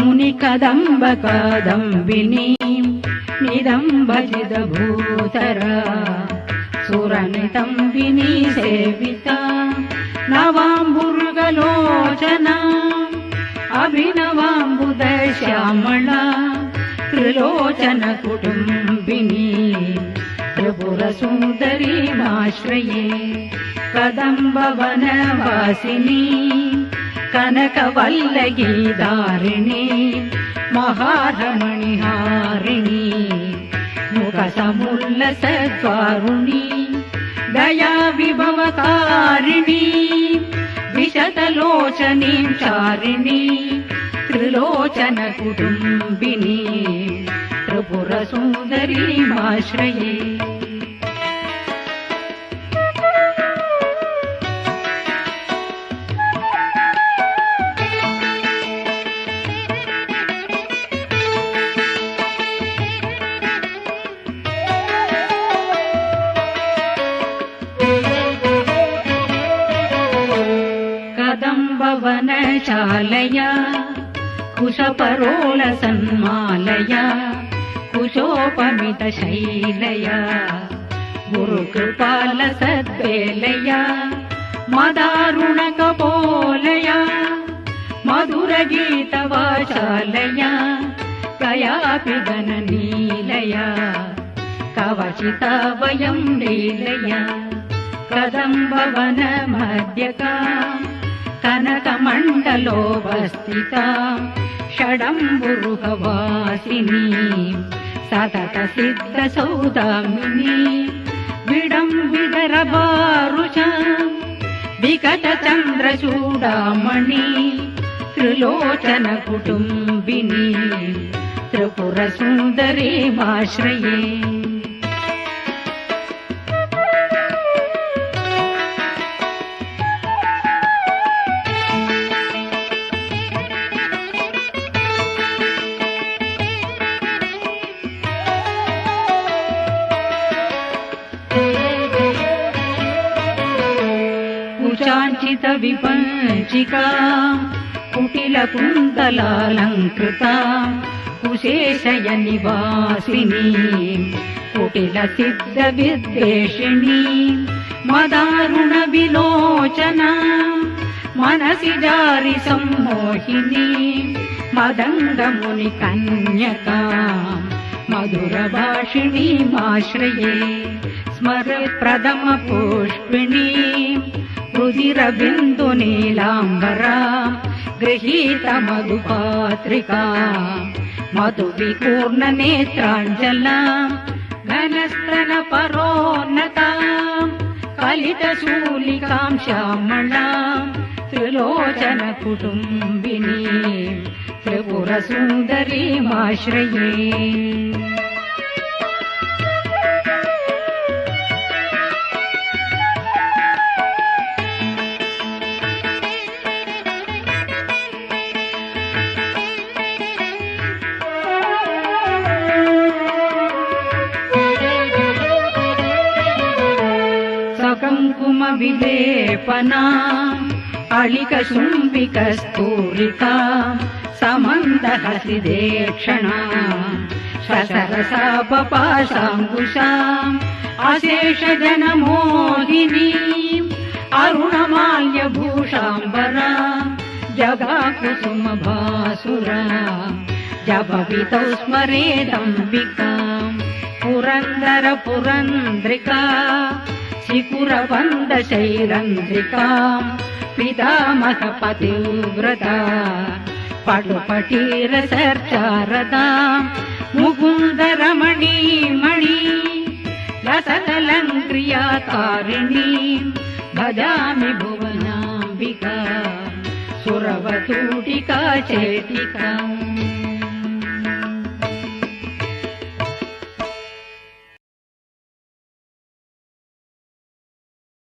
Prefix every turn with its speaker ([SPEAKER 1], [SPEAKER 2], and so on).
[SPEAKER 1] मुनिकदम्ब कादम्बिनीं निदम्बजिद भूतरा सुरनितम्बिनी सेविता नवाम्बुरुगलोचना अभिनवाम्बुद श्यामला त्रिलोचन कुटुम्बिनी त्रिपुरसुन्दरीमाश्रये कदम्बवनवासिनी कनकवल्लगीधारिणी महारमणिहारिणी मुखसमुल्लसद्वारुणी दया विभवकारिणी विशतलोचनीं चारिणी त्रिलोचन कुटुम्बिनी त्रिपुरसुन्दरीमाश्रये कदम्बवनचालया कुशपरोलसन्मालया कुशोपमितशैलया गुरुकृपालसद्वेलया मदारुणकपोलया मधुरगीतवाचालया कयापि गणनीलया कवचिता वयं लीलया कदम्बवनमध्यका कनकमण्डलोपस्थिता षडम्बुरुहवासिनी सततसिद्धसौदामिनी विडम्बिदरबारुषा विकटचन्द्रचूडामणि त्रिलोचन कुटुम्बिनी त्रिपुरसुन्दरीमाश्रये कुचाञ्चित विपञ्चिका कुटिलकुन्तलालङ्कृता कुशेशय निवासिनी कुटिलसिद्धविद्वेषिणी मदारुण विलोचना मनसि जारि सम्मोहिनी मदङ्गमुनिकन्यका मधुरभाषिणीमाश्रये स्मरप्रथमपुष्पिणी रुधिरबिन्दुनीलाम्बरा गृहीत मधुपात्रिका मधुविपूर्णनेत्राञ्जला घनस्तनपरोन्नता कलितशूलिकां श्यामला त्रिलोचन कुटुम्बिनी त्रिपुरसुन्दरीमाश्रये कुङ्कुम विलेपना अलिकशुम्बिकस्तूलिका समन्दहसिदेक्षणा शशरसापपाशाङ्कुशा अशेषजनमोहिनी अरुणमाल्यभूषाम्बरा जगाकुसुमभासुरा जपवितौ स्मरेदम्बिका पुरन्दरपुरन्द्रिका शिखुरवन्दशैरन्द्रिका पितामहपतिव्रता पटुपटीरसर्चारदा मुकुन्दरमणीमणि लसदलङ्क्रियाकारिणी भजामि भुवनाम्बिका सुरवतूटिका चेटिका